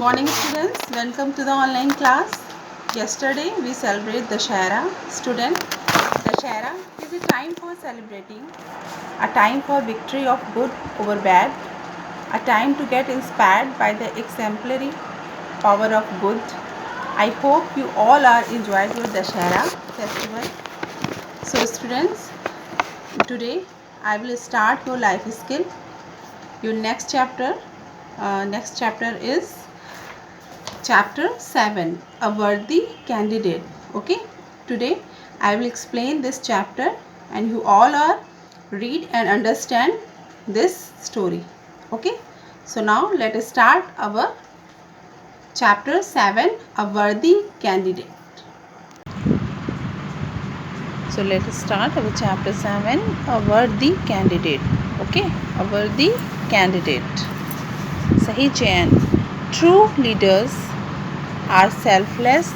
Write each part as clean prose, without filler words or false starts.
Morning students, welcome to the online class. Yesterday we celebrated Dashera. Student, Dashera is a time for celebrating, a time for victory of good over bad, a time to get inspired by the exemplary power of good. I hope you all are enjoyed your Dashera festival. So students, today I will start your life skill. Your next chapter is Chapter 7, A Worthy Candidate. Okay, today I will explain this chapter and you all are read and understand this story. Okay, so now let us start our Chapter 7, A Worthy Candidate. So let us start our Chapter 7, A Worthy Candidate. Okay, A Worthy Candidate. सही चयन. True leaders are selfless.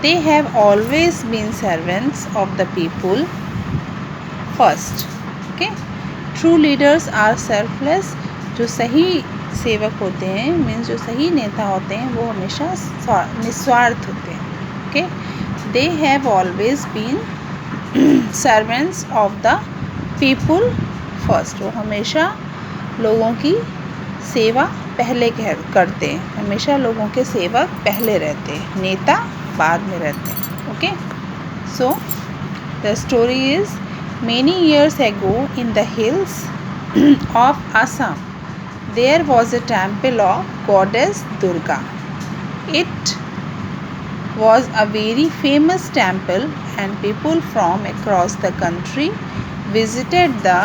They have always been servants of the people first. Okay, true leaders are selfless. जो सही सेवक होते हैं means जो सही नेता होते हैं वो हमेशा निस्वार्थ होते हैं. Okay, they have always been servants of the people first. वो हमेशा लोगों की सेवा पहले करते हैं. हमेशा लोगों के सेवक पहले रहते हैं, नेता बाद में रहते हैं. Okay, so the story is many years ago in the hills of Assam there was a temple of goddess Durga. It was a very famous temple and people from across the country visited the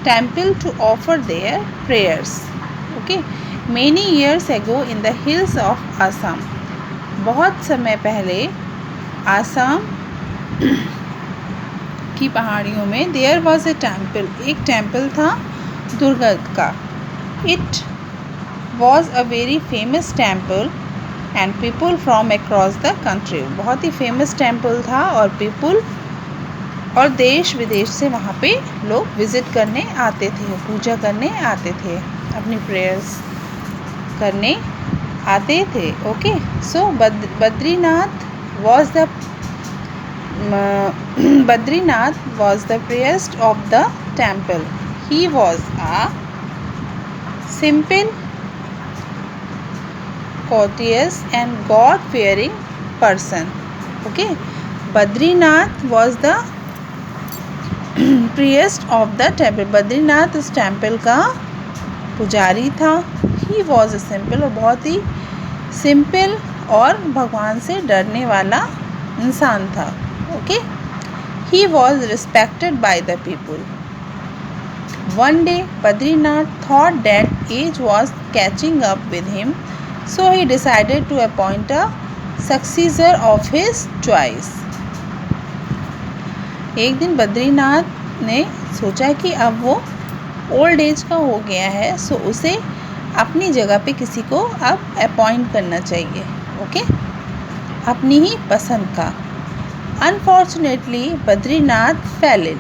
temple to offer their prayers. Okay, many years ago in the hills of Assam. बहुत समय पहले आसाम की पहाड़ियों में there was a temple. एक temple था दुर्गा का. It was a very famous temple and people from across the country. बहुत ही फेमस टेम्पल था और people और देश विदेश से वहाँ पे लोग विज़िट करने आते थे, पूजा करने आते थे, अपनी प्रेयर्स करने आते थे. Okay, so Badrinath was the priest of the temple. He was a simple, courteous and God-fearing person. Okay, Badrinath was the priest of the temple. Badrinath उस टेम्पल का पुजारी था. ही वॉज अ सिंपल, और बहुत ही सिंपल और भगवान से डरने वाला इंसान था. Okay, he was respected by the people. One day Badrinath thought that age was catching up with him, so he decided to appoint a successor of his choice. एक दिन बद्रीनाथ ने सोचा कि अब वो ओल्ड एज का हो गया है, सो उसे अपनी जगह पे किसी को अब अपॉइंट करना चाहिए. ओके, अपनी ही पसंद का. Unfortunately Badrinath fell ill.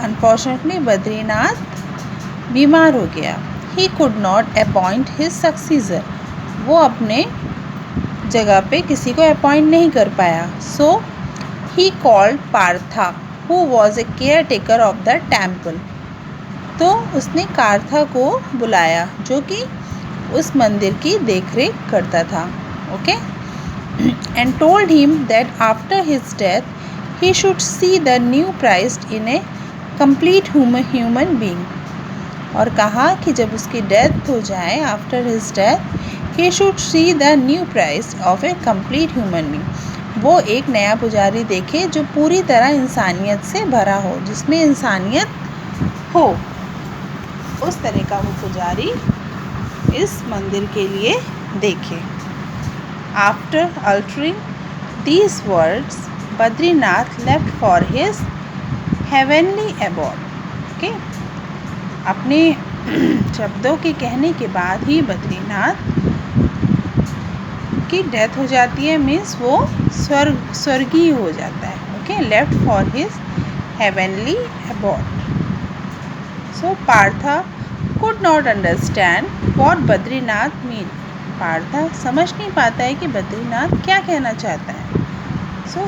Unfortunately Badrinath बीमार हो गया. He could not appoint his successor. वो अपने जगह पे किसी को अपॉइंट नहीं कर पाया. So he called Partha who was a caretaker of the temple. तो उसने कार्था को बुलाया जो कि उस मंदिर की देखरेख करता था. Okay, and told him that after his death he should see the new priest in A complete human being. और कहा कि जब उसकी डेथ हो जाए, after his death he should see the new priest of A complete human being. वो एक नया पुजारी देखे जो पूरी तरह इंसानियत से भरा हो, जिसमें इंसानियत हो. उस तरह का वो पुजारी इस मंदिर के लिए देखे. After altering these words Badrinath left for his heavenly abode. Okay, अपने शब्दों के कहने के बाद ही बद्रीनाथ की डेथ हो जाती है, मीन्स वो स्वर्गीय हो जाता है. Okay, left for his heavenly abode. So Partha could not understand what Badrinath meant. Partha समझ नहीं पाता है कि बद्रीनाथ क्या कहना चाहता है. सो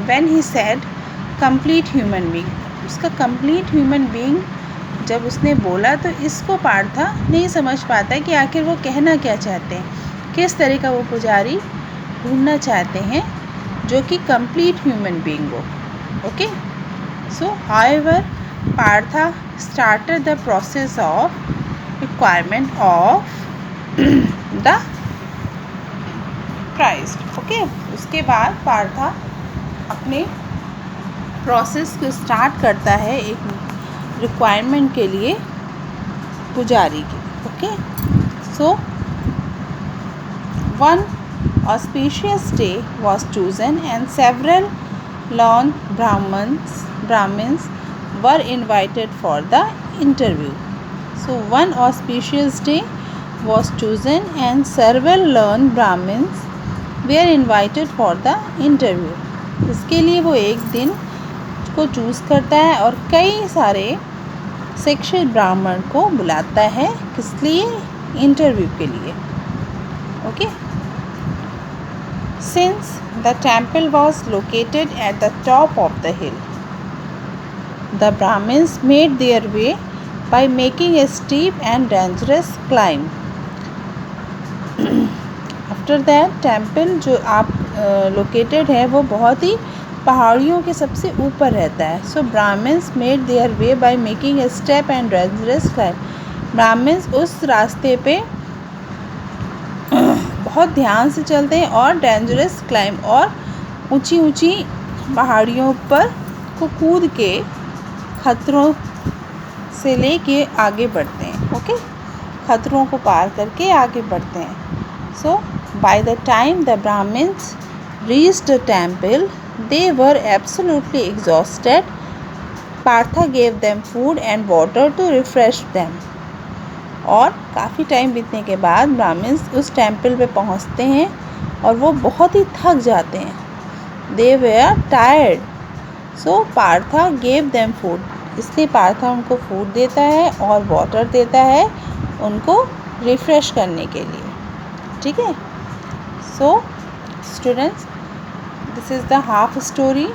when he said complete human being, उसका complete human being जब उसने बोला तो इसको पार्था नहीं समझ पाता कि आखिर वो कहना क्या चाहते हैं, किस तरह का वो पुजारी ढूंढना चाहते हैं जो कि complete human being हो. Okay, so however Partha started the process of requirement of the Christ. Okay, उसके बाद पार्था अपने प्रोसेस को स्टार्ट करता है एक रिक्वायरमेंट के लिए पुजारी की. Okay, so one auspicious day was chosen and several learned Brahmins were invited for the interview. So one auspicious day was chosen and several learned Brahmins were invited for the interview. इसके लिए वो एक दिन को choose करता है और कई सारे शिक्षित ब्राह्मण को बुलाता है. किस लिए? इंटरव्यू के लिए. Okay. Since the temple was located at the top of the hill, the Brahmins made their way by making a steep and dangerous climb. After that, temple जो आप located है वो बहुत ही पहाड़ियों के सबसे ऊपर रहता है. So Brahmins made their way by making a steep and dangerous climb. Brahmins उस रास्ते पे बहुत ध्यान से चलते हैं और डेंजरस क्लाइंब और ऊंची ऊंची पहाड़ियों पर को कूद के खतरों से लेके आगे बढ़ते हैं. ओके, खतरों को पार करके आगे बढ़ते हैं. So by the time the brahmins reached the temple they were absolutely exhausted. Partha gave them food and water to refresh them. और काफ़ी टाइम बीतने के बाद ब्राह्मण्स उस टेम्पल पे पहुंचते हैं और वो बहुत ही थक जाते हैं. They were tired. So Partha gave them food. इसलिए पार्था उनको फूड देता है और वाटर देता है उनको रिफ़्रेश करने के लिए. ठीक है. So students, this is the half story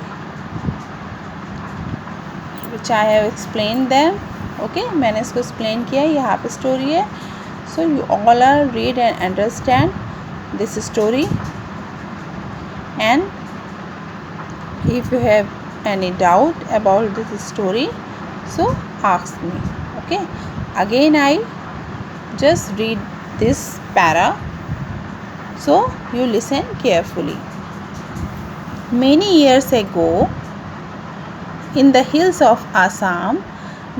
which I have explain them. Okay, मैंने इसको एक्सप्लेन किया. ये हाफ स्टोरी है. So you all are read and understand this story and if you have any doubt about this story, so ask me. Okay, again I just read this para, so you listen carefully. Many years ago, in the hills of Assam,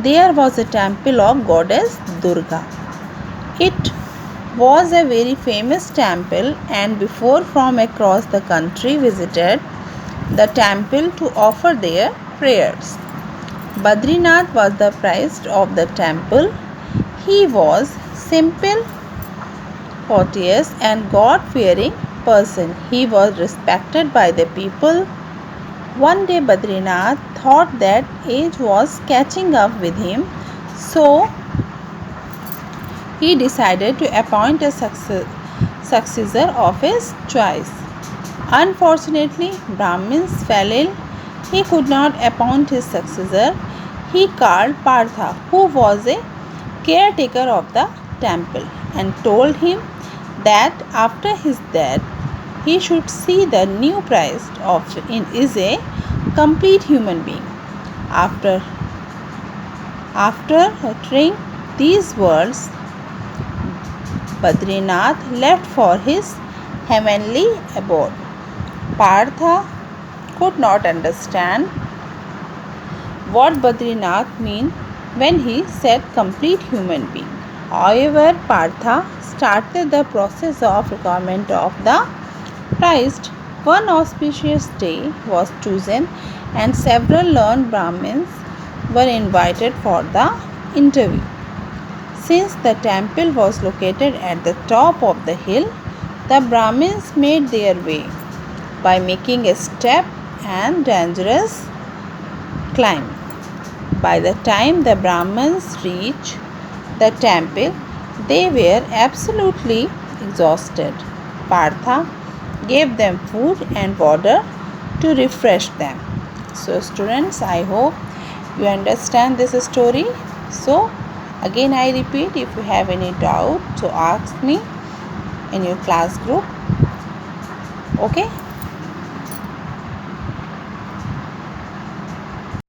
there was a temple of goddess Durga. It was a very famous temple, and before from across the country visited the temple to offer their prayers. Badrinath was the priest of the temple. He was simple, courteous and God-fearing person. He was respected by the people. One day Badrinath thought that age was catching up with him, so he decided to appoint a successor of his choice. Unfortunately, Brahmins fell ill. He could not appoint his successor. He called Partha, who was a caretaker of the temple, and told him that after his death, he should see the new priest is a complete human being. After uttering these words, Badrinath left for his heavenly abode. Partha could not understand what Badrinath meant when he said complete human being. However, Partha started the process of requirement of the priest. One auspicious day was chosen and several learned Brahmins were invited for the interview. Since the temple was located at the top of the hill, the Brahmins made their way by making a steep and dangerous climb. By the time the Brahmins reached the temple, they were absolutely exhausted. Partha gave them food and water to refresh them. So students, I hope you understand this story. So again I repeat, if you have any doubt, so ask me in your class group. Okay.